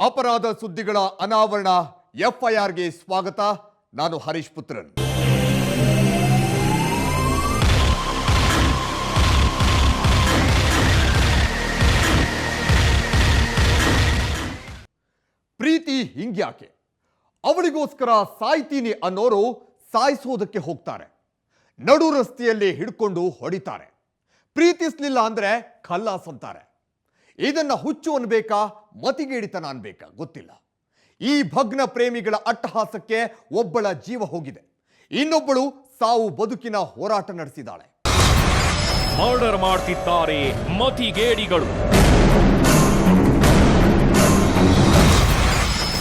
ಅಪರಾಧ ಸುದ್ದಿಗಳ ಅನಾವರಣ ಎಫ್ಐಆರ್ಗೆ ಸ್ವಾಗತ. ನಾನು ಹರೀಶ್ ಪುತ್ರನ್. ಪ್ರೀತಿ ಹಿಂಗ್ಯಾಕೆ? ಅವಳಿಗೋಸ್ಕರ ಸಾಯ್ತೀನಿ ಅನ್ನೋರು ಸಾಯಿಸೋದಕ್ಕೆ ಹೋಗ್ತಾರೆ, ನಡು ರಸ್ತೆಯಲ್ಲಿ ಹಿಡ್ಕೊಂಡು ಹೊಡಿತಾರೆ. ಪ್ರೀತಿಸ್ಲಿಲ್ಲ ಅಂದ್ರೆ ಖಲ್ಲಾಸ್ ಅಂತಾರೆ. ಇದನ್ನ ಹುಚ್ಚು ಅನ್ಬೇಕಾ ಮತಿಗೇಡಿತನ ಅನ್ಬೇಕಾ ಗೊತ್ತಿಲ್ಲ. ಈ ಭಗ್ನ ಪ್ರೇಮಿಗಳ ಅಟ್ಟಹಾಸಕ್ಕೆ ಒಬ್ಬಳ ಜೀವ ಹೋಗಿದೆ, ಇನ್ನೊಬ್ಬಳು ಸಾವು ಬದುಕಿನ ಹೋರಾಟ ನಡೆಸಿದಾಳೆ. ಮರ್ಡರ್ ಮಾಡ್ತಿದ್ದಾರೆ ಮತಿಗೇಡಿಗಳು.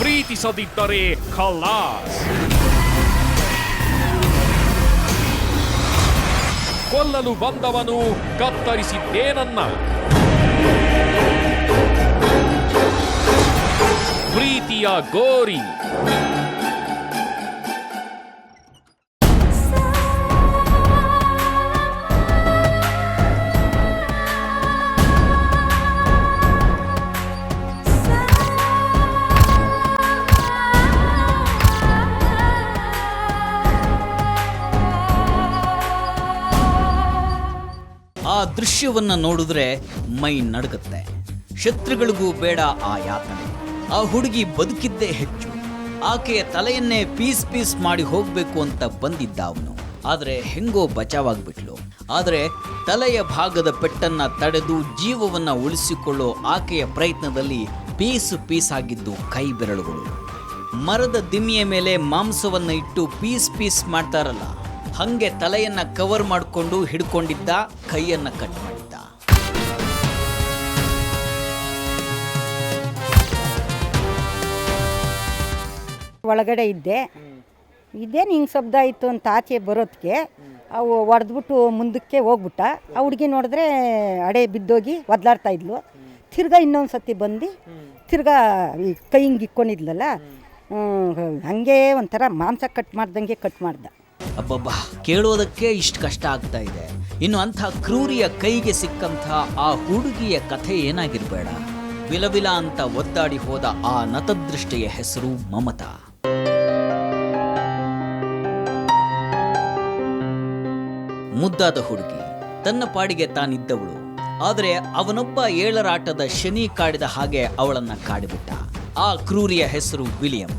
ಪ್ರೀತಿಸದಿದ್ದರೆ ಖಲ್ಲಾಸ್. ಕೊಲ್ಲಲು ಬಂದವನು ಕತ್ತರಿಸಿದ್ದೇನನ್ನ. ಪ್ರೀತಿಯ ಗೋರಿ. ಆ ದೃಶ್ಯವನ್ನ ನೋಡಿದ್ರೆ ಮೈ ನಡುಗುತ್ತೆ. ಶತ್ರುಗಳಿಗೂ ಬೇಡ ಆ ಯಾತನೆ. ಆ ಹುಡುಗಿ ಬದುಕಿದ್ದೇ ಹೆಚ್ಚು. ಆಕೆಯ ತಲೆಯನ್ನೇ ಪೀಸ್ ಪೀಸ್ ಮಾಡಿ ಹೋಗ್ಬೇಕು ಅಂತ ಬಂದಿದ್ದ ಅವನು. ಆದ್ರೆ ಹೆಂಗೋ ಬಚಾವಾಗ್ಬಿಟ್ಲು. ಆದ್ರೆ ತಲೆಯ ಭಾಗದ ಪೆಟ್ಟನ್ನ ತಡೆದು ಜೀವವನ್ನ ಉಳಿಸಿಕೊಳ್ಳೋ ಆಕೆಯ ಪ್ರಯತ್ನದಲ್ಲಿ ಪೀಸ್ ಪೀಸ್ ಆಗಿದ್ದು ಕೈ ಬೆರಳುಗಳು. ಮರದ ದಿಮ್ಮಿಯ ಮೇಲೆ ಮಾಂಸವನ್ನ ಇಟ್ಟು ಪೀಸ್ ಪೀಸ್ ಮಾಡ್ತಾರಲ್ಲ, ಹಂಗೆ ತಲೆಯನ್ನ ಕವರ್ ಮಾಡಿಕೊಂಡು ಹಿಡ್ಕೊಂಡಿದ್ದ, ಕೈಯನ್ನ ಕಟ್ ಮಾಡಿದ್ದ. ಒಳಗಡೆ ಇದ್ದೇನು ಹಿಂಗೆ ಶಬ್ದ ಆಯಿತು ಅಂತ ಆಚೆ ಬರೋದಕ್ಕೆ ಅವು ಹೊಡೆದ್ಬಿಟ್ಟು ಮುಂದಕ್ಕೆ ಹೋಗ್ಬಿಟ್ಟ. ಆ ಹುಡುಗಿ ನೋಡಿದ್ರೆ ಅಡೆ ಬಿದ್ದೋಗಿ ಒದ್ಲಾಡ್ತಾ ಇದ್ಲು. ತಿರ್ಗಾ ಇನ್ನೊಂದು ಸತಿ ಬಂದು ತಿರ್ಗಾ ಈ ಕೈ ಹಿಂಗೆ ಇಕ್ಕೊಂಡಿದ್ಲಲ್ಲ, ಹಂಗೆ ಒಂಥರ ಮಾಂಸ ಕಟ್ ಮಾಡ್ದಂಗೆ ಕಟ್ ಮಾಡ್ದ. ಅಬ್ಬಬ್ಬಾ, ಕೇಳೋದಕ್ಕೆ ಇಷ್ಟು ಕಷ್ಟ ಆಗ್ತಾ ಇದೆ. ಇನ್ನು ಅಂಥ ಕ್ರೂರಿಯ ಕೈಗೆ ಸಿಕ್ಕಂಥ ಆ ಹುಡುಗಿಯ ಕಥೆ ಏನಾಗಿರ್ಬೇಡ. ವಿಲವಿಲ ಅಂತ ಒದ್ದಾಡಿ ಹೋದ ಆ ನತದೃಷ್ಟಿಯ ಹೆಸರು ಮಮತಾ. ಮುದ್ದಾದ ಹುಡುಗಿ, ತನ್ನ ಪಾಡಿಗೆ ತಾನಿದ್ದವಳು. ಆದರೆ ಅವನೊಬ್ಬ ಏಳರಾಟದ ಶನಿ ಕಾಡಿದ ಹಾಗೆ ಅವಳನ್ನ ಕಾಡಿಬಿಟ್ಟ. ಆ ಕ್ರೂರಿಯ ಹೆಸರು ವಿಲಿಯಂ.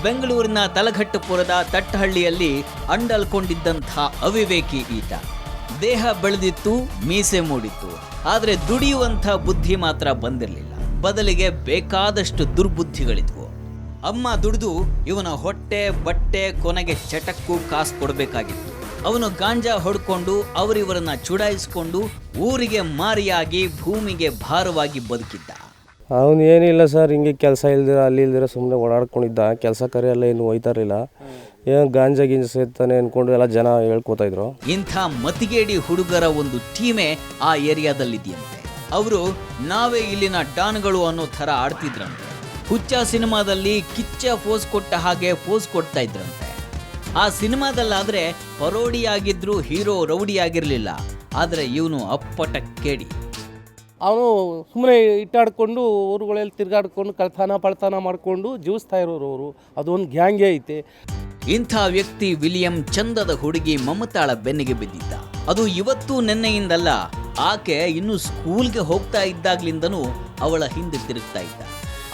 ಬೆಂಗಳೂರಿನ ತಲಘಟ್ಟಪುರದ ತಟ್ಟಹಳ್ಳಿಯಲ್ಲಿ ಅಂಡಲ್ಕೊಂಡಿದ್ದಂಥ ಅವಿವೇಕಿ ಈತ. ದೇಹ ಬೆಳೆದಿತ್ತು, ಮೀಸೆ ಮೂಡಿತ್ತು. ಆದರೆ ದುಡಿಯುವಂಥ ಬುದ್ಧಿ ಮಾತ್ರ ಬಂದಿರಲಿಲ್ಲ. ಬದಲಿಗೆ ಬೇಕಾದಷ್ಟು ದುರ್ಬುದ್ಧಿಗಳಿದ್ವು. ಅಮ್ಮ ದುಡಿದು ಇವನ ಹೊಟ್ಟೆ ಬಟ್ಟೆ ಕೊನೆಗೆ ಚಟಕ್ಕೂ ಕಾಸು ಕೊಡಬೇಕಾಗಿತ್ತು. ಅವನು ಗಾಂಜಾ ಹೊಡ್ಕೊಂಡು ಅವರಿವರನ್ನ ಚುಡಾಯಿಸಿಕೊಂಡು ಊರಿಗೆ ಮಾರಿಯಾಗಿ ಭೂಮಿಗೆ ಭಾರವಾಗಿ ಬದುಕಿದ್ದ. ಅವನು ಏನಿಲ್ಲ ಸರ್, ಹಿಂಗೆ ಕೆಲಸ ಇಲ್ದಿರ ಅಲ್ಲಿ ಇಲ್ದಿರ ಸುಮ್ಮನೆ ಓಡಾಡ್ಕೊಂಡಿದ್ದ. ಕೆಲಸ ಕರೆ ಎಲ್ಲ ಏನು ಹೋಯ್ತಾರಿಲ್ಲ. ಏನು ಗಾಂಜಾ ಗಿಂಜ ಸೇರ್ತಾನೆ ಅಂದ್ಕೊಂಡು ಎಲ್ಲ ಜನ ಹೇಳ್ಕೊತಾ ಇದ್ರು. ಇಂಥ ಮತಿಗೇಡಿ ಹುಡುಗರ ಒಂದು ಟೀಮೇ ಆ ಏರಿಯಾದಲ್ಲಿದೆಯಂತೆ. ಅವರು ನಾವೇ ಇಲ್ಲಿನ ಡಾನ್ಗಳು ಅನ್ನೋ ಥರ ಆಡ್ತಿದ್ರಂತೆ. ಹುಚ್ಚ ಸಿನಿಮಾದಲ್ಲಿ ಕಿಚ್ಚ ಪೋಸ್ ಕೊಟ್ಟ ಹಾಗೆ ಪೋಸ್ ಕೊಡ್ತಾ ಇದ್ರಂತೆ. ಆ ಸಿನಿಮಾದಲ್ಲಾದ್ರೆ ಪರೋಡಿ ಆಗಿದ್ರು, ಹೀರೋ ರೌಡಿ ಆಗಿರಲಿಲ್ಲ. ಆದರೆ ಇವನು ಅಪ್ಪಟ ಕೇಡಿ. ಅವನು ಸುಮ್ಮನೆ ಇಟ್ಟಾಡ್ಕೊಂಡು ಊರುಗಳಲ್ಲಿ ತಿರ್ಗಾಡ್ಕೊಂಡು ಕಳ್ತನ ಮಾಡಿಕೊಂಡು ಜೀವಿಸ್ತಾ ಇರೋರು ಅವರು. ಅದೊಂದು ಗ್ಯಾಂಗೇ ಐತೆ. ಇಂಥ ವ್ಯಕ್ತಿ ವಿಲಿಯಂ ಚಂದದ ಹುಡುಗಿ ಮಮತಾಳ ಬೆನ್ನಿಗೆ ಬಿದ್ದಿದ್ದ. ಅದು ಇವತ್ತು ನೆನ್ನೆಯಿಂದಲ್ಲ. ಆಕೆ ಇನ್ನು ಸ್ಕೂಲ್ಗೆ ಹೋಗ್ತಾ ಇದ್ದಾಗ್ಲಿಂದನೂ ಅವಳ ಹಿಂದೆ ತಿರುಗ್ತಾ ಇದ್ದ.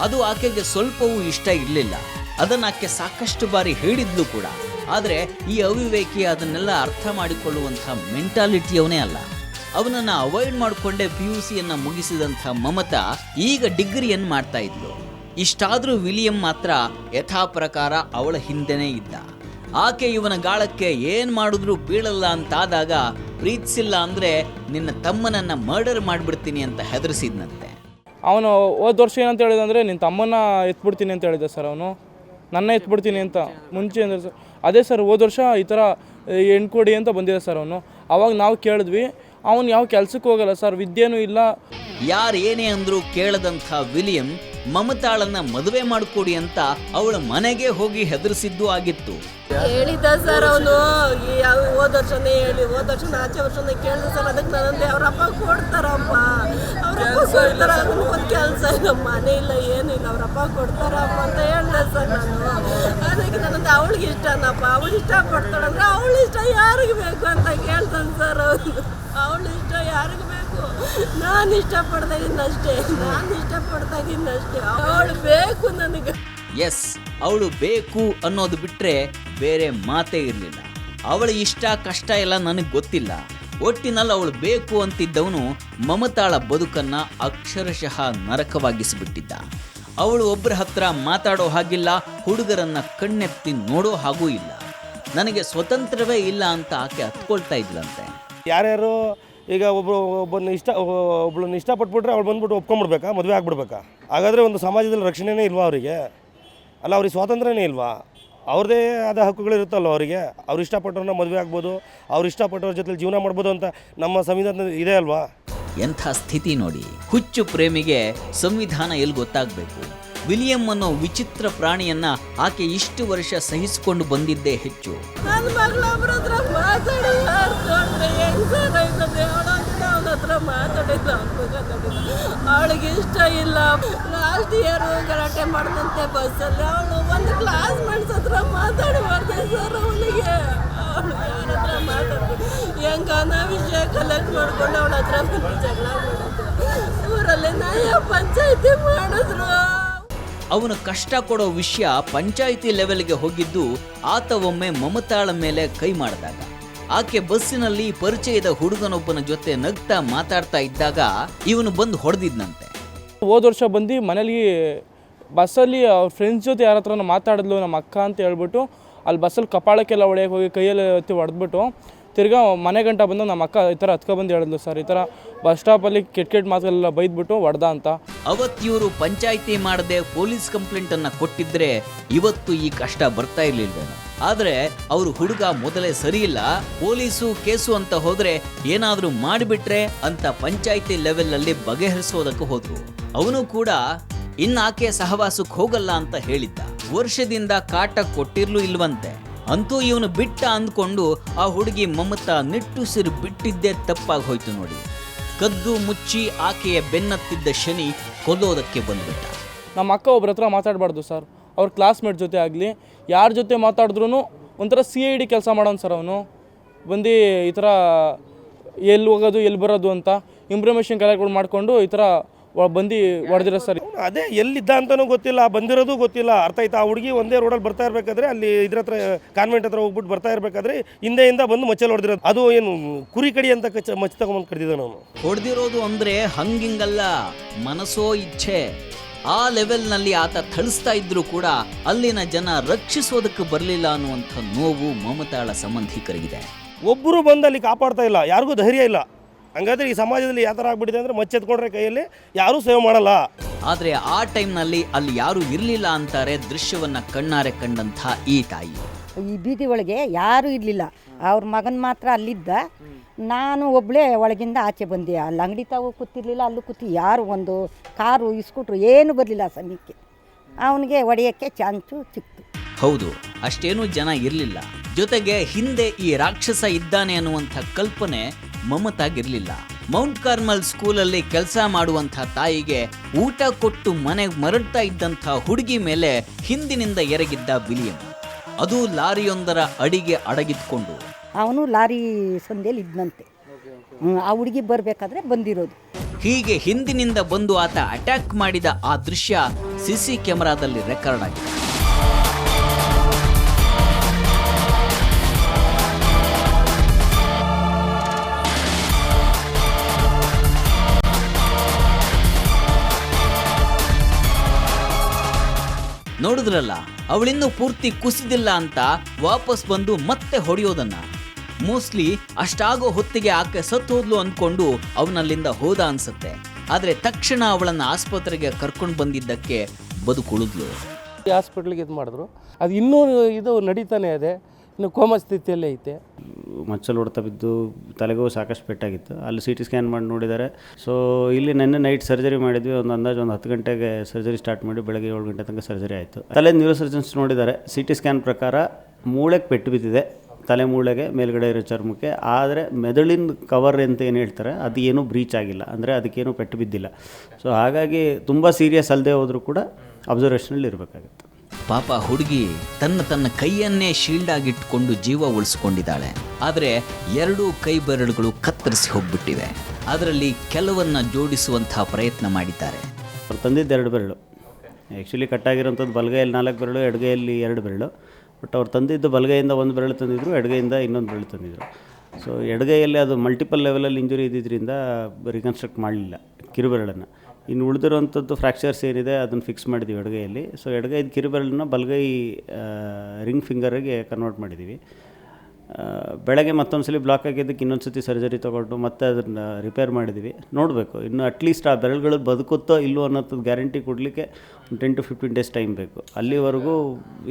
ಅದು ಆಕೆಗೆ ಸ್ವಲ್ಪವೂ ಇಷ್ಟ ಇರಲಿಲ್ಲ. ಅದನ್ನು ಆಕೆ ಸಾಕಷ್ಟು ಬಾರಿ ಹೇಳಿದ್ಲು ಕೂಡ. ಆದರೆ ಈ ಅವಿವೇಕಿ ಅದನ್ನೆಲ್ಲ ಅರ್ಥ ಮಾಡಿಕೊಳ್ಳುವಂಥ ಮೆಂಟಾಲಿಟಿಯವನೇ ಅಲ್ಲ. ಅವನನ್ನು ಅವಾಯ್ಡ್ ಮಾಡಿಕೊಂಡೇ PUCಯನ್ನು ಮುಗಿಸಿದಂಥ ಮಮತಾ ಈಗ ಡಿಗ್ರಿಯನ್ನು ಮಾಡ್ತಾ ಇದ್ಲು. ಇಷ್ಟಾದರೂ ವಿಲಿಯಂ ಮಾತ್ರ ಯಥಾ ಪ್ರಕಾರ ಅವಳ ಹಿಂದೆನೇ ಇದ್ದ. ಆಕೆ ಇವನ ಗಾಳಕ್ಕೆ ಏನು ಮಾಡಿದ್ರೂ ಬೀಳಲ್ಲ ಅಂತಾದಾಗ, ಪ್ರೀತಿಸಿಲ್ಲ ಅಂದರೆ ನಿನ್ನ ತಮ್ಮನನ್ನು ಮರ್ಡರ್ ಮಾಡಿಬಿಡ್ತೀನಿ ಅಂತ ಹೆದರಿಸಿದ್ನಂತೆ. ಅವನು ಹೋದ ವರ್ಷ ಏನಂತ ಹೇಳಿದಂದರೆ, ನಿನ್ನ ತಮ್ಮನ್ನ ಎತ್ಬಿಡ್ತೀನಿ ಅಂತ ಹೇಳಿದ್ದೆ ಸರ್. ಅವನು ನನ್ನ ಎತ್ಬಿಡ್ತೀನಿ ಅಂತ ಮುಂಚೆ ಅಂದರೆ ಸರ್. ಅದೇ ಸರ್, ಹೋದ ವರ್ಷ ಈ ಥರ ಹೆಣ್ಣು ಕೊಡಿ ಅಂತ ಬಂದಿದೆ ಸರ್ ಅವನು. ಅವಾಗ ನಾವು ಕೇಳಿದ್ವಿ. ಅವನು ಯಾವ ಕೆಲಸಕ್ಕೆ ಹೋಗಲ್ಲ ಸರ್, ವಿದ್ಯೆನೂ ಇಲ್ಲ. ಯಾರು ಏನೇ ಅಂದರೂ ಕೇಳದಂಥ ವಿಲಿಯಂ ಮಮತಾಳನ್ನ ಮದುವೆ ಮಾಡಿಕೊಡಿ ಅಂತ ಅವಳ ಮನೆಗೆ ಹೋಗಿ ಹೆದರಿಸಿದ್ದು ಆಗಿತ್ತು. ಹೇಳಿದ್ದ ಸರ್ ಅವನು ಹೋದ ವರ್ಷನೇ ಆಚೆ ವರ್ಷನೇ ಕೇಳಿದ ಸರ್. ಅದಕ್ಕೆ ನಾನಂದೆ ಅವ್ರಪ್ಪ ಕೊಡ್ತಾರಪ್ಪ, ಅವ್ರಪ್ಪ ಕೊಡ್ತಾರ, ಒಂದು ಕೆಲಸ ಇಲ್ಲ, ಮನೆ ಇಲ್ಲ, ಏನಿಲ್ಲ, ಅವ್ರಪ್ಪ ಕೊಡ್ತಾರಪ್ಪ ಅಂತ ಹೇಳಿದೆ ಸರ್ ನಾನು. ಅದಕ್ಕೆ ನಾನಂದೆ ಅವಳಿಗೆ ಇಷ್ಟನಪ್ಪ, ಅವಳು ಇಷ್ಟಪಡ್ತಾಳಂದ್ರೆ ಅವಳು ಇಷ್ಟ ಯಾರಿಗೆ ಬೇಕು ಅಂತ ಕೇಳ್ತಾನೆ ಸರ್ ಅವನು. ಅವಳು ಇಷ್ಟ ಯಾರಿಗೆ ಬೇಕು, ನಾನು ಇಷ್ಟಪಡ್ತಾ ಇದ್ದೀನಷ್ಟೇ, ಅವಳು ಬೇಕು ನನಗೆ. ಎಸ್, ಅವಳು ಬೇಕು ಅನ್ನೋದು ಬಿಟ್ರೆ ಬೇರೆ ಮಾತೇ ಇರಲಿಲ್ಲ. ಅವಳ ಇಷ್ಟ ಕಷ್ಟ ಎಲ್ಲ ನನಗೆ ಗೊತ್ತಿಲ್ಲ, ಒಟ್ಟಿನಲ್ಲಿ ಅವಳು ಬೇಕು ಅಂತಿದ್ದವನು ಮಮತಾಳ ಬದುಕನ್ನ ಅಕ್ಷರಶಃ ನರಕವಾಗಿಸಿಬಿಟ್ಟಿದ್ದ. ಅವಳು ಒಬ್ಬರ ಹತ್ರ ಮಾತಾಡೋ ಹಾಗಿಲ್ಲ, ಹುಡುಗರನ್ನ ಕಣ್ಣೆತ್ತಿ ನೋಡೋ ಹಾಗೂ ಇಲ್ಲ. ನನಗೆ ಇಲ್ಲ ಅಂತ ಆಕೆ ಹತ್ಕೊಳ್ತಾ ಇದ್ಲಂತೆ. ಯಾರ್ಯಾರು ಈಗ ಒಬ್ಬಳನ್ನ ಇಷ್ಟಪಟ್ಬಿಟ್ರೆ ಅವಳು ಬಂದ್ಬಿಟ್ಟು ಒಪ್ಕೊಂಡ್ಬಿಡ್ಬೇಕಾ, ಮದುವೆ ಆಗ್ಬಿಡ್ಬೇಕಾ? ಹಾಗಾದರೆ ಒಂದು ಸಮಾಜದಲ್ಲಿ ರಕ್ಷಣೆನೇ ಇಲ್ವಾ ಅವರಿಗೆ? ಅಲ್ಲ, ಅವ್ರಿಗೆ ಸ್ವಾತಂತ್ರ್ಯನೇ ಇಲ್ವಾ? ಅವ್ರದ್ದೇ ಆದ ಹಕ್ಕುಗಳಿರುತ್ತಲ್ಲ ಅವರಿಗೆ. ಅವ್ರು ಇಷ್ಟಪಟ್ಟವ್ರನ್ನ ಮದುವೆ ಆಗ್ಬೋದು, ಅವ್ರು ಇಷ್ಟಪಟ್ಟವ್ರ ಜೊತೆ ಜೀವನ ಮಾಡ್ಬೋದು ಅಂತ ನಮ್ಮ ಸಂವಿಧಾನ ಇದೆ ಅಲ್ವಾ? ಎಂಥ ಸ್ಥಿತಿ ನೋಡಿ. ಹುಚ್ಚು ಪ್ರೇಮಿಗೆ ಸಂವಿಧಾನ ಎಲ್ಲಿ ಗೊತ್ತಾಗಬೇಕು? ವಿಲಿಯಂ ಅನ್ನೋ ವಿಚಿತ್ರ ಪ್ರಾಣಿಯನ್ನ ಆಕೆ ಇಷ್ಟು ವರ್ಷ ಸಹಿಸಿಕೊಂಡು ಬಂದಿದ್ದೇ ಹೆಚ್ಚು. ನನ್ನ ಮಗಳೊಬ್ಬರ ಹತ್ರ ಮಾತಾಡಿಲ್ಲ, ಅವಳಿಗೆ ಇಷ್ಟ ಇಲ್ಲ. ಲಾಸ್ಟ್ ಇಯರ್ ಗಲಾಟೆ ಮಾಡಿದಂತೆ ಬಸ್ಸಲ್ಲಿ ಅವಳು ಒಂದು ಕ್ಲಾಸ್ ಮೇಟ್ಸ್ ಹತ್ರ ಮಾತಾಡಬಾರ್ದೆ ಸರ್ ಅವಳಿಗೆ. ಅವಳು ಯಾರ ಹತ್ರ ಮಾತಾಡ್ಬೇಕು, ಹೆಂಗನ ವಿಷಯ ಕಲೆಕ್ಟ್ ಮಾಡ್ಕೊಂಡು ಅವಳ ಹತ್ರ ಬಂದು ಜಗಳ ಮಾಡೋದು. ಊರಲ್ಲಿ ನ್ಯಾಯ ಪಂಚಾಯಿತಿ ಮಾಡಿದ್ರು. ಅವನು ಕಷ್ಟ ಕೊಡೋ ವಿಷಯ ಪಂಚಾಯಿತಿ ಲೆವೆಲ್ಗೆ ಹೋಗಿದ್ದು ಆತ ಒಮ್ಮೆ ಮಮತಾಳ ಮೇಲೆ ಕೈ ಮಾಡಿದಾಗ. ಆಕೆ ಬಸ್ಸಿನಲ್ಲಿ ಪರಿಚಯದ ಹುಡುಗನೊಬ್ಬನ ಜೊತೆ ನಗ್ತಾ ಮಾತಾಡ್ತಾ ಇದ್ದಾಗ ಇವನು ಬಂದು ಹೊಡೆದಿದ್ನಂತೆ. ಹೋದ ವರ್ಷ ಬಂದು ಮನೇಲಿ ಬಸ್ಸಲ್ಲಿ ಅವ್ರ ಫ್ರೆಂಡ್ಸ್ ಜೊತೆ ಯಾರ ಹತ್ರ ಮಾತಾಡಿದ್ಲು ನಮ್ಮ ಅಕ್ಕ ಅಂತ ಹೇಳ್ಬಿಟ್ಟು ಅಲ್ಲಿ ಬಸ್ಸಲ್ಲಿ ಕಪಾಳಕ್ಕೆಲ್ಲ ಹೊಡೆಯಕ್ಕೆ ಹೋಗಿ ಕೈಯಲ್ಲಿ ಎತ್ತಿ ಹೊಡೆದ್ಬಿಟ್ಟು ತಿರ್ಗಾ ಮನೆ ಗಂಟ ಬಂದು ನಮ್ಮ ಅಕ್ಕ ಈ ಥರ ಹತ್ಕೊಬಂದು ಹೇಳಿದ್ಲು ಸರ್, ಈ ಥರ ಬಸ್ ಸ್ಟಾಪಲ್ಲಿ ಕೆಟ್ಟ ಮಾತುಗಳೆಲ್ಲ ಬೈದ್ಬಿಟ್ಟು ಹೊಡೆದ ಅಂತ. ಅವತ್ತಿವರು ಪಂಚಾಯಿತಿ ಮಾಡದೆ ಪೊಲೀಸ್ ಕಂಪ್ಲೇಂಟ್ ಅನ್ನ ಕೊಟ್ಟಿದ್ರೆ ಇವತ್ತು ಈ ಕಷ್ಟ ಬರ್ತಾ ಇರ್ಲಿಲ್ವೇನೋ. ಆದ್ರೆ ಅವರು ಹುಡುಗ ಮೊದಲೇ ಸರಿ ಇಲ್ಲ, ಪೊಲೀಸು ಕೇಸು ಅಂತ ಹೋದ್ರೆ ಏನಾದ್ರೂ ಮಾಡಿಬಿಟ್ರೆ ಅಂತ ಪಂಚಾಯಿತಿ ಲೆವೆಲ್ ಅಲ್ಲಿ ಬಗೆಹರಿಸೋದಕ್ಕೆ ಹೋದ್ರು. ಅವನು ಕೂಡ ಇನ್ನಾಕೆ ಸಹವಾಸಕ್ಕೆ ಹೋಗಲ್ಲ ಅಂತ ಹೇಳಿದ್ದ. ವರ್ಷದಿಂದ ಕಾಟ ಕೊಟ್ಟಿರ್ಲು ಇಲ್ವಂತೆ. ಅಂತೂ ಇವನು ಬಿಟ್ಟ ಅಂದ್ಕೊಂಡು ಆ ಹುಡುಗಿ ಮಮತಾ ನಿಟ್ಟುಸಿರು ಬಿಟ್ಟಿದ್ದೇ ತಪ್ಪಾಗಿ ಹೋಯ್ತು ನೋಡಿ. ಕದ್ದು ಮುಚ್ಚಿ ಆಕೆಯ ಬೆನ್ನತ್ತಿದ್ದ ಶನಿ ಕೊಲ್ಲೋದಕ್ಕೆ ಬಂದ್ಬಿಟ್ಟ. ನಮ್ಮ ಅಕ್ಕ ಒಬ್ರ ಹತ್ರ ಮಾತಾಡಬಾರ್ದು ಸರ್. ಅವ್ರ ಕ್ಲಾಸ್ಮೇಟ್ ಜೊತೆ ಆಗಲಿ ಯಾರ ಜೊತೆ ಮಾತಾಡಿದ್ರು ಒಂಥರ CID ಕೆಲಸ ಮಾಡೋನು ಸರ್. ಅವನು ಬಂದು ಈ ಥರ ಎಲ್ಲಿ ಹೋಗೋದು ಎಲ್ಲಿ ಬರೋದು ಅಂತ ಇನ್ಫಾರ್ಮೇಷನ್ ಕಲೆಕ್ಟ್ ಮಾಡಿಕೊಂಡು ಈ ಥರ ಬಂದು ಹೊಡೆದಿರೋ ಸರ್. ಅದೇ ಎಲ್ಲಿದ್ದ ಅಂತಲೂ ಗೊತ್ತಿಲ್ಲ, ಬಂದಿರೋದು ಗೊತ್ತಿಲ್ಲ. ಅರ್ಥ ಆಯ್ತಾ? ಆ ಹುಡುಗಿ ಒಂದೇ ರೋಡಲ್ಲಿ ಬರ್ತಾ ಇರಬೇಕಾದ್ರೆ ಅಲ್ಲಿ ಇದ್ರ ಹತ್ರ ಕಾನ್ವೆಂಟ್ ಹತ್ರ ಹೋಗ್ಬಿಟ್ಟು ಬರ್ತಾ ಇರಬೇಕಾದ್ರೆ ಹಿಂದೆಯಿಂದ ಬಂದು ಮಚ್ಚಲ್ಲಿ ಹೊಡೆದಿರೋದು. ಅದು ಏನು ಕುರಿ ಕಡಿ ಅಂತ ಮಚ್ಚ ತಗೊಂಬಂದು ಕಡಿದಿದ್ದ ನಾನು. ಹೊಡೆದಿರೋದು ಅಂದ್ರೆ ಹಂಗಿಂಗಲ್ಲ, ಮನಸ್ಸೋ ಇಚ್ಛೆ. ಆ ಲೆವೆಲ್ನಲ್ಲಿ ಆತ ಥಳಿಸ್ತಾ ಇದ್ರು ಕೂಡ ಅಲ್ಲಿನ ಜನ ರಕ್ಷಿಸೋದಕ್ಕೆ ಬರಲಿಲ್ಲ ಅನ್ನುವಂಥ ನೋವು ಮಮತಾಳ ಸಂಬಂಧಿಕರಿಗಿದೆ. ಒಬ್ಬರು ಬಂದು ಅಲ್ಲಿ ಕಾಪಾಡ್ತಾ ಇಲ್ಲ, ಯಾರಿಗೂ ಧೈರ್ಯ ಇಲ್ಲ. ಹಂಗಾದ್ರೆ ಈ ಸಮಾಜದಲ್ಲಿ ಯಾವ ಥರ ಆಗ್ಬಿಟ್ಟಿದೆ ಅಂದರೆ ಮಚ್ಚೆತ್ಕೊಂಡ್ರೆ ಕೈಯಲ್ಲಿ ಯಾರೂ ಸೇವ್ ಮಾಡಲ್ಲ. ಆದರೆ ಆ ಟೈಮ್ನಲ್ಲಿ ಅಲ್ಲಿ ಯಾರೂ ಇರಲಿಲ್ಲ ಅಂತಾರೆ ದೃಶ್ಯವನ್ನ ಕಣ್ಣಾರೆ ಕಂಡಂಥ ಈ ತಾಯಿ. ಈ ಬೀದಿ ಒಳಗೆ ಯಾರೂ ಇರಲಿಲ್ಲ, ಅವ್ರ ಮಗನ ಮಾತ್ರ ಅಲ್ಲಿದ್ದ. ನಾನು ಒಬ್ಬಳೇ ಒಳಗಿಂದ ಆಚೆ ಬಂದೆ. ಅಲ್ಲಿ ಅಂಗಡಿ ತಾವು ಕೂತಿರ್ಲಿಲ್ಲ, ಅಲ್ಲೂ ಕೂತಿ ಯಾರು ಒಂದು ಕಾರು ಇಸ್ಕೊಟ್ರು ಏನು ಬರಲಿಲ್ಲ ಆ ಸಮಯಕ್ಕೆ. ಅವನಿಗೆ ಹೊಡೆಯೋಕ್ಕೆ ಚಾನ್ಸು ಸಿಕ್ತು. ಹೌದು, ಅಷ್ಟೇನೂ ಜನ ಇರಲಿಲ್ಲ. ಜೊತೆಗೆ ಹಿಂದೆ ಈ ರಾಕ್ಷಸ ಇದ್ದಾನೆ ಅನ್ನುವಂಥ ಕಲ್ಪನೆ ಮಮತಾಗಿರ್ಲಿಲ್ಲ. ಮೌಂಟ್ ಕಾರ್ಮಲ್ ಸ್ಕೂಲಲ್ಲಿ ಕೆಲಸ ಮಾಡುವಂಥ ತಾಯಿಗೆ ಊಟ ಕೊಟ್ಟು ಮನೆಗೆ ಮರಡ್ತಾ ಇದ್ದಂಥ ಹುಡುಗಿ ಮೇಲೆ ಹಿಂದಿನಿಂದ ಎರಗಿದ್ದ ವಿಲಿಯಂ. ಅದು ಲಾರಿಯೊಂದರ ಅಡಿಗೆ ಅಡಗಿದ್ಕೊಂಡು. ಅವನು ಲಾರಿ ಸಂದೇಲಿ ಇದ್ದಂತೆ. ಆ ಹುಡುಗಿ ಬರಬೇಕಾದ್ರೆ ಬಂದಿರೋದು. ಹೀಗೆ ಹಿಂದಿನಿಂದ ಬಂದು ಆತ ಅಟ್ಯಾಕ್ ಮಾಡಿದ ಆ ದೃಶ್ಯ CC ಕ್ಯಾಮೆರಾದಲ್ಲಿ ರೆಕಾರ್ಡ್ ಆಗಿದೆ. ನೋಡಿದ್ರಲ್ಲ, ಅವಳಿನ್ನೂ ಪೂರ್ತಿ ಕುಸಿದಿಲ್ಲ ಅಂತ ವಾಪಸ್ ಬಂದು ಮತ್ತೆ ಹೊಡೆಯೋದನ್ನ. ಮೋಸ್ಟ್ಲಿ ಅಷ್ಟಾಗೋ ಹೊತ್ತಿಗೆ ಆಕೆ ಸತ್ತು ಹೋದ್ಲು ಅಂದ್ಕೊಂಡು ಅವನಲ್ಲಿಂದ ಹೋದ ಅನ್ಸುತ್ತೆ. ಆದರೆ ತಕ್ಷಣ ಅವಳನ್ನು ಆಸ್ಪತ್ರೆಗೆ ಕರ್ಕೊಂಡು ಬಂದಿದ್ದಕ್ಕೆ ಬದುಕುಳಿದ್ಲು. ಹಾಸ್ಪಿಟ್ಲಿಗೆ ಇದು ಮಾಡಿದ್ರು. ಅದು ಇನ್ನೂ ಇದು ನಡೀತಾನೆ ಇದೆ. ಇನ್ನು ಕೋಮಾ ಸ್ಥಿತಿಯಲ್ಲೇ ಐತೆ. ಮಚ್ಚಲು ಹೊಡೆತ ಬಿದ್ದು ತಲೆಗೂ ಸಾಕಷ್ಟು ಪೆಟ್ಟಾಗಿತ್ತು. ಅಲ್ಲಿ CT ಸ್ಕ್ಯಾನ್ ಮಾಡಿ ನೋಡಿದ್ದಾರೆ. ಸೊ ಇಲ್ಲಿ ನೆನ್ನೆ ನೈಟ್ ಸರ್ಜರಿ ಮಾಡಿದ್ವಿ. ಒಂದು ಅಂದಾಜು 10 ಗಂಟೆಗೆ ಸರ್ಜರಿ ಸ್ಟಾರ್ಟ್ ಮಾಡಿ ಬೆಳಗ್ಗೆ 7 ಗಂಟೆ ತನಕ ಸರ್ಜರಿ ಆಯಿತು. ತಲೆ ನ್ಯೂರೋಸರ್ಜನ್ಸ್ ನೋಡಿದ್ದಾರೆ. CT ಸ್ಕ್ಯಾನ್ ಪ್ರಕಾರ ಮೂಳೆಗೆ ಪೆಟ್ಟು ಬಿದ್ದಿದೆ, ತಲೆ ಮೂಳೆಗೆ ಮೇಲ್ಗಡೆ ಇರೋ ಚರ್ಮಕ್ಕೆ. ಆದರೆ ಮೆದುಳಿನ ಕವರ್ ಅಂತ ಏನು ಹೇಳ್ತಾರೆ ಅದು ಏನೂ ಬ್ರೀಚ್ ಆಗಿಲ್ಲ, ಅಂದರೆ ಅದಕ್ಕೇನು ಪೆಟ್ಟು ಬಿದ್ದಿಲ್ಲ. ಸೊ ಹಾಗಾಗಿ ತುಂಬ ಸೀರಿಯಸ್ ಅಲ್ಲದೆ ಹೋದರೂ ಕೂಡ ಅಬ್ಸರ್ವೇಷನಲ್ಲಿ ಇರಬೇಕಾಗುತ್ತೆ. ಪಾಪ ಹುಡುಗಿ ತನ್ನ ಕೈಯನ್ನೇ ಶೀಲ್ಡ್ ಆಗಿಟ್ಕೊಂಡು ಜೀವ ಉಳಿಸ್ಕೊಂಡಿದ್ದಾಳೆ. ಆದರೆ 2 ಕೈ ಬೆರಳುಗಳು ಕತ್ತರಿಸಿ ಹೋಗ್ಬಿಟ್ಟಿವೆ. ಅದರಲ್ಲಿ ಕೆಲವನ್ನ ಜೋಡಿಸುವಂತಹ ಪ್ರಯತ್ನ ಮಾಡಿದ್ದಾರೆ. ಅವ್ರು ತಂದಿದ್ದು 2 ಬೆರಳು. ಆ್ಯಕ್ಚುಲಿ ಕಟ್ಟಾಗಿರೋಂಥದ್ದು ಬಲಗೈಯಲ್ಲಿ 4 ಬೆರಳು, ಎಡಗೈಯಲ್ಲಿ 2 ಬೆರಳು. ಬಟ್ ಅವ್ರು ತಂದಿದ್ದು ಬಲಗೈಯಿಂದ 1 ಬೆರಳು ತಂದಿದ್ರು, ಎಡಗೈಯಿಂದ ಇನ್ನೊಂದು ಬೆರಳು ತಂದಿದ್ರು. ಸೊ ಎಡಗೈಯಲ್ಲಿ ಅದು ಮಲ್ಟಿಪಲ್ ಲೆವೆಲಲ್ಲಿ ಇಂಜುರಿ ಇದ್ದಿದ್ದರಿಂದ ರಿಕನ್ಸ್ಟ್ರಕ್ಟ್ ಮಾಡಲಿಲ್ಲ ಕಿರುಬೆರಳನ್ನು. ಇನ್ನು ಉಳಿದಿರೋಂಥದ್ದು ಫ್ರ್ಯಾಕ್ಚರ್ಸ್ ಏನಿದೆ ಅದನ್ನು ಫಿಕ್ಸ್ ಮಾಡಿದ್ದೀವಿ ಎಡಗೈಯಲ್ಲಿ. ಸೊ ಎಡಗೈದು ಕಿರುಬೆರಳನ್ನ ಬಲಗೈ ರಿಂಗ್ ಫಿಂಗರಿಗೆ ಕನ್ವರ್ಟ್ ಮಾಡಿದ್ದೀವಿ. ಬೆಳಗ್ಗೆ ಮತ್ತೊಂದು ಸಲ ಬ್ಲಾಕ್ ಆಗಿದ್ದಕ್ಕೆ ಇನ್ನೊಂದು ಸತಿ ಸರ್ಜರಿ ತೊಗೊಂಡು ಮತ್ತೆ ಅದನ್ನು ರಿಪೇರ್ ಮಾಡಿದ್ದೀವಿ. ನೋಡಬೇಕು ಇನ್ನು ಅಟ್ಲೀಸ್ಟ್ ಆ ಬೆರಳುಗಳು ಬದುಕುತ್ತೋ ಇಲ್ಲೋ ಅನ್ನೋದು ಗ್ಯಾರಂಟಿ ಕೊಡಲಿಕ್ಕೆ 10 to 15 ಡೇಸ್ ಟೈಮ್ ಬೇಕು. ಅಲ್ಲಿವರೆಗೂ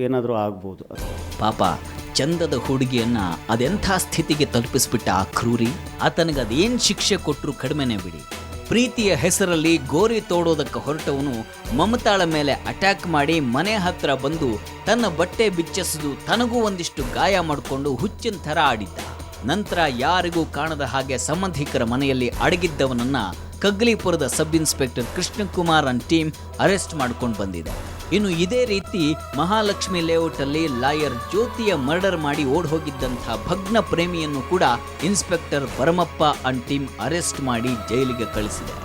ಏನಾದರೂ ಆಗ್ಬೋದು. ಪಾಪ ಚಂದದ ಹುಡುಗಿಯನ್ನ ಅದೆಂಥ ಸ್ಥಿತಿಗೆ ತಲುಪಿಸ್ಬಿಟ್ಟ ಆ ಕ್ರೂರಿ. ಆತನಿಗೆ ಅದೇನು ಶಿಕ್ಷೆ ಕೊಟ್ಟರು ಕಡಿಮೆನೇ ಬಿಡಿ. ಪ್ರೀತಿಯ ಹೆಸರಲ್ಲಿ ಗೋರಿ ತೋಡೋದಕ್ಕೆ ಹೊರಟವನು ಮಮತಾಳ ಮೇಲೆ ಅಟ್ಯಾಕ್ ಮಾಡಿ ಮನೆ ಹತ್ರ ಬಂದು ತನ್ನ ಬಟ್ಟೆ ಬಿಚ್ಚಿಸಿದು ತನಗೂ ಒಂದಿಷ್ಟು ಗಾಯ ಮಾಡಿಕೊಂಡು ಹುಚ್ಚಿನ ಥರ ಆಡಿದ್ದ. ನಂತರ ಯಾರಿಗೂ ಕಾಣದ ಹಾಗೆ ಸಂಬಂಧಿಕರ ಮನೆಯಲ್ಲಿ ಅಡಗಿದ್ದವನನ್ನ ಕಗ್ಲಿಪುರದ sub inspector Krishnakumar and team arrest ಮಾಡ್ಕೊಂಡು ಬಂದಿದೆ. ಇನ್ನು ಇದೇ ರೀತಿ ಮಹಾಲಕ್ಷ್ಮಿ ಲೇಔಟಲ್ಲಿ ಲಾಯರ್ ಜ್ಯೋತಿಯ ಮರ್ಡರ್ ಮಾಡಿ ಓಡ್ ಹೋಗಿದ್ದಂಥ ಭಗ್ನ ಪ್ರೇಮಿಯನ್ನು ಕೂಡ inspector Bharamappa and team arrest ಮಾಡಿ ಜೈಲಿಗೆ ಕಳಿಸಿದೆ.